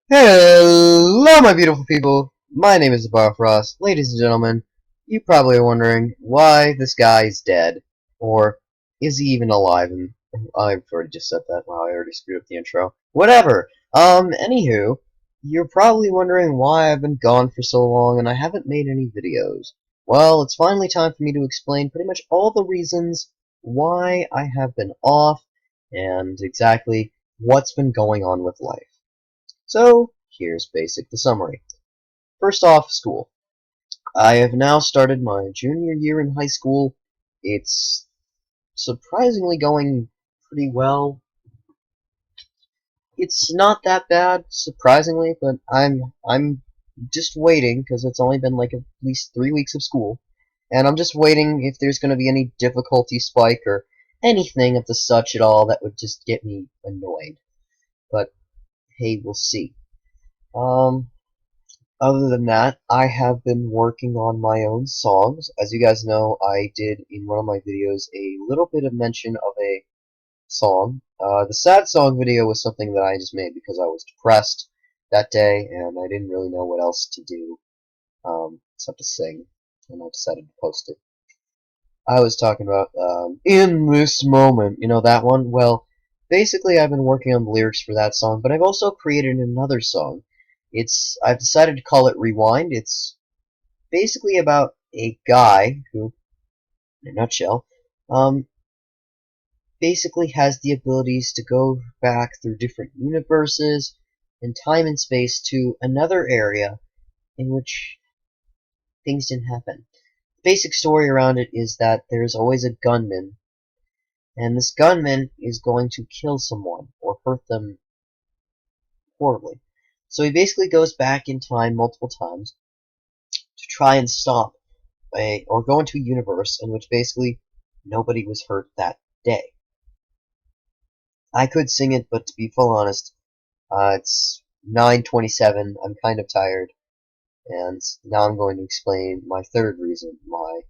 Hello, my beautiful people. My name is Barfrost. Ladies and gentlemen, you probably are wondering why this guy is dead, or is he even alive? And I've already just said that. Wow, I already screwed up the intro. Whatever. Anywho, you're probably wondering why I've been gone for so long and I haven't made any videos. Well, it's finally time for me to explain pretty much all the reasons why I have been off and exactly what's been going on with life. So, here's the summary. First off, school. I have now started my junior year in high school. It's surprisingly going pretty well. It's not that bad, surprisingly, but I'm just waiting because it's only been like at least 3 weeks of school, and I'm just waiting if there's going to be any difficulty spike or anything of the such at all that would just get me annoyed. But hey, we'll see. Um, Other than that, I have been working on my own songs. As you guys know, I did in one of my videos a little bit of mention of a song. The sad song video was something that I just made because I was depressed that day and I didn't really know what else to do except to sing, and I decided to post it. I was talking about In This Moment, you know that one? Well, basically I've been working on the lyrics for that song, but I've also created another song. I've decided to call it Rewind. It's basically about a guy who, in a nutshell, um, basically has the abilities to go back through different universes and time and space to another area in which things didn't happen. The basic story around it is that there's always a gunman, and this gunman is going to kill someone or hurt them horribly. So he basically goes back in time multiple times to try and stop or go into a universe in which basically nobody was hurt that day. I could sing it, but to be full honest, it's 9:27. I'm kind of tired, and now I'm going to explain my third reason why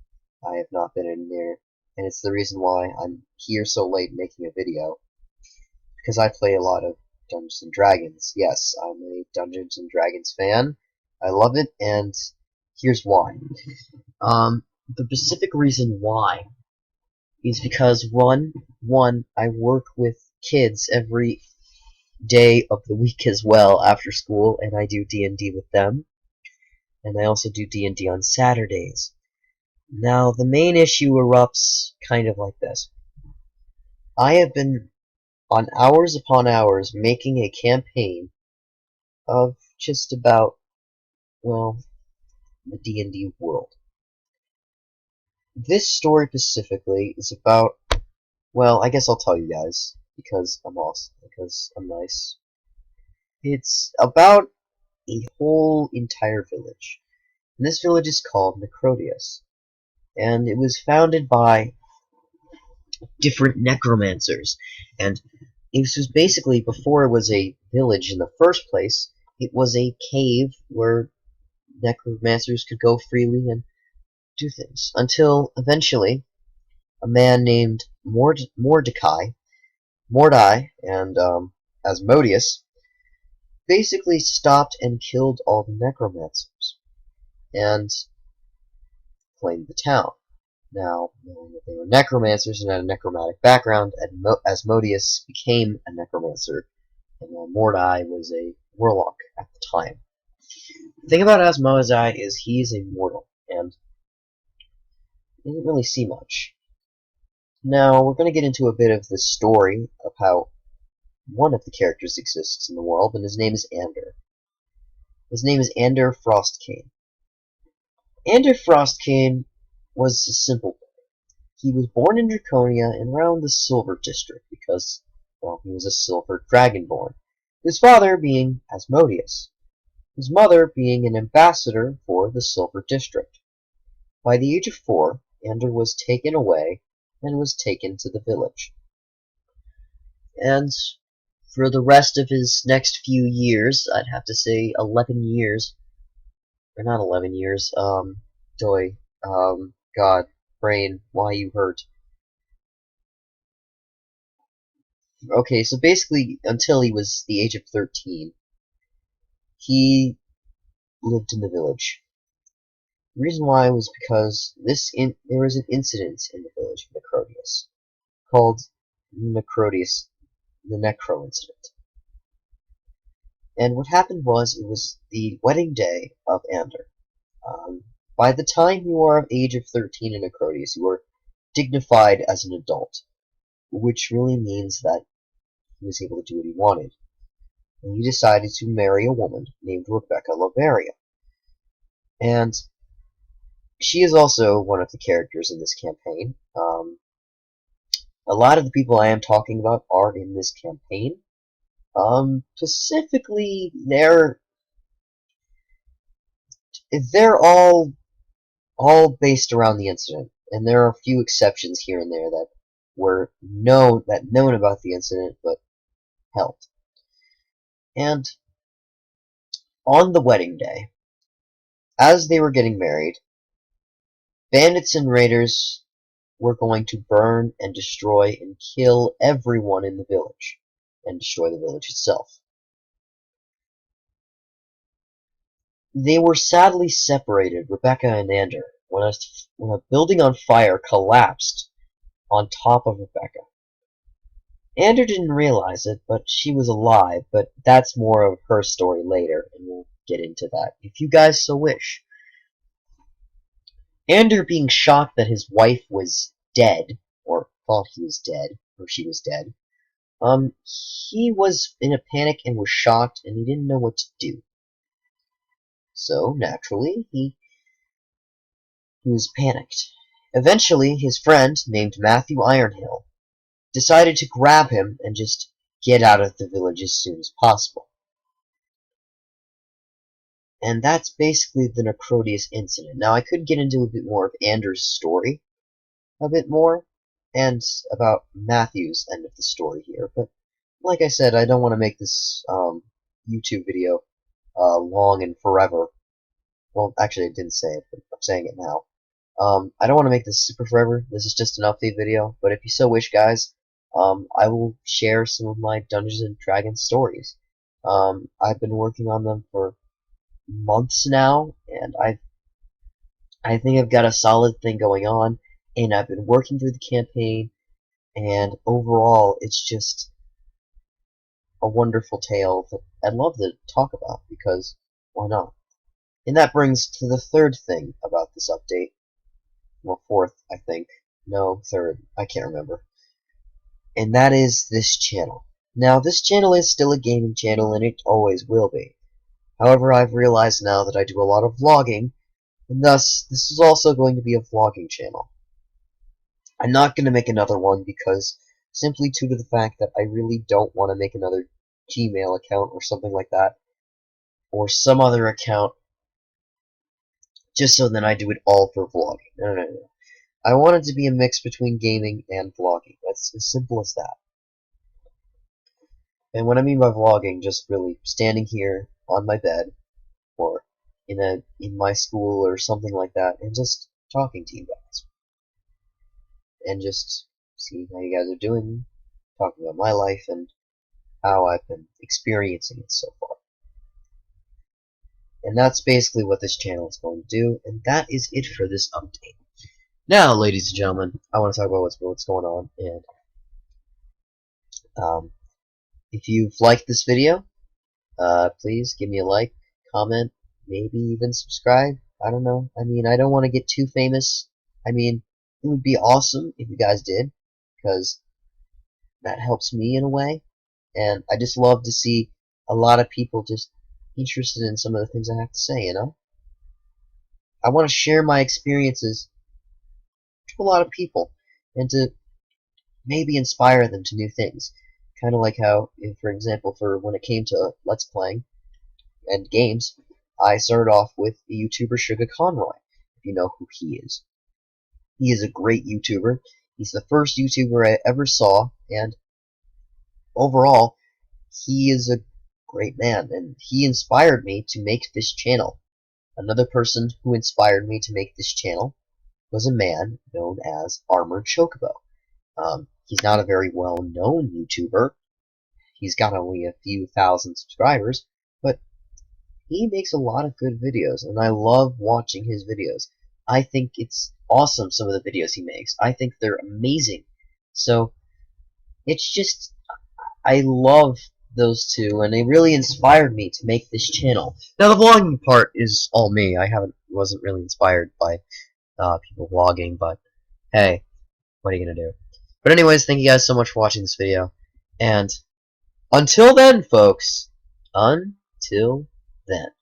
I have not been in there, and it's the reason why I'm here so late making a video, because I play a lot of Dungeons and Dragons. Yes, I'm a Dungeons and Dragons fan. I love it, and here's why. The specific reason why is because one, I work with kids every day of the week as well after school, and I do D&D with them, and I also do D&D on Saturdays. Now, the main issue erupts kind of like this. I have been on hours upon hours making a campaign of just about, well, the D&D world. This story specifically is about, well, I guess I'll tell you guys, because I'm awesome, because I'm nice. It's about a whole entire village. And this village is called Necrodius. And it was founded by different necromancers. And it was basically, before it was a village in the first place, it was a cave where necromancers could go freely and do things. Until eventually, a man named Mordai, and Asmodeus basically stopped and killed all the necromancers and claimed the town. Now, knowing that they were necromancers and had a necromantic background, Asmodeus became a necromancer, and Mordai was a warlock at the time. The thing about Asmodeus is he is immortal, and he doesn't really see much. Now, we're going to get into a bit of the story of how one of the characters exists in the world, and his name is Ander. His name is Ander Frostcane. Ander Frostcane was a simple boy. He was born in Draconia and around the Silver District because, well, he was a Silver Dragonborn. His father being Asmodeus. His mother being an ambassador for the Silver District. By the age of 4, Ander was taken away and was taken to the village. And for the rest of his next few years, I'd have to say 11 years, or not 11 years, God, brain, why you hurt. Okay, so basically, until he was the age of 13, he lived in the village. The reason why was because there was an incident in the village of Necrodius called Necrodius, the Necro incident. And what happened was it was the wedding day of Ander. By the time you are of age of 13 in Necrodius, you are dignified as an adult, which really means that he was able to do what he wanted. And he decided to marry a woman named Rebecca Lavaria. And she is also one of the characters in this campaign. A lot of the people I am talking about are in this campaign. Specifically, they're all based around the incident, and there are a few exceptions here and there that were known about the incident but helped. And on the wedding day, as they were getting married, bandits and raiders were going to burn and destroy and kill everyone in the village, and destroy the village itself. They were sadly separated, Rebecca and Ander, when a building on fire collapsed on top of Rebecca. Ander didn't realize it, but she was alive, but that's more of her story later, and we'll get into that if you guys so wish. Ander being shocked that his wife was dead, or thought he was dead, or she was dead, he was in a panic and was shocked, and he didn't know what to do. So, naturally, he was panicked. Eventually, his friend, named Matthew Ironhill, decided to grab him and just get out of the village as soon as possible. And that's basically the Necrodius incident. Now, I could get into a bit more of Ander's story, a bit more, and about Matthew's end of the story here, but like I said, I don't want to make this YouTube video long and forever. Well, actually, I didn't say it, but I'm saying it now. I don't want to make this super forever. This is just an update video, but if you so wish, guys, I will share some of my Dungeons and Dragons stories. I've been working on them for months now, and I think I've got a solid thing going on, and I've been working through the campaign, and overall, it's just a wonderful tale that I'd love to talk about, because why not? And that brings to the third thing about this update. Well, fourth, I think. No, third. I can't remember. And that is this channel. Now, this channel is still a gaming channel, and it always will be. However, I've realized now that I do a lot of vlogging, and thus, this is also going to be a vlogging channel. I'm not going to make another one because, simply due to the fact that I really don't want to make another Gmail account or something like that, or some other account, just so then I do it all for vlogging. No. I want it to be a mix between gaming and vlogging. That's as simple as that. And what I mean by vlogging, just really standing here on my bed, or in my school or something like that, and just talking to you guys. And just seeing how you guys are doing, talking about my life, and how I've been experiencing it so far. And that's basically what this channel is going to do, and that is it for this update. Now, ladies and gentlemen, I want to talk about what's going on, and if you've liked this video, please give me a like, comment, maybe even subscribe. I don't know. I mean, I don't want to get too famous. I mean, it would be awesome if you guys did, because that helps me in a way, and I just love to see a lot of people just interested in some of the things I have to say, you know? I want to share my experiences to a lot of people, and to maybe inspire them to new things. Kind of like how, for example, for when it came to Let's Playing and games, I started off with the YouTuber Sugar Conroy, if you know who he is. He is a great YouTuber. He's the first YouTuber I ever saw, and overall, he is a great man, and he inspired me to make this channel. Another person who inspired me to make this channel was a man known as Armored Chocobo. He's not a very well-known YouTuber. He's got only a few thousand subscribers, but he makes a lot of good videos, and I love watching his videos. I think it's awesome, some of the videos he makes. I think they're amazing. So, it's just, I love those two, and they really inspired me to make this channel. Now, the vlogging part is all me. I wasn't really inspired by people vlogging, but hey, what are you gonna do? But anyways, thank you guys so much for watching this video, and until then, folks, until then.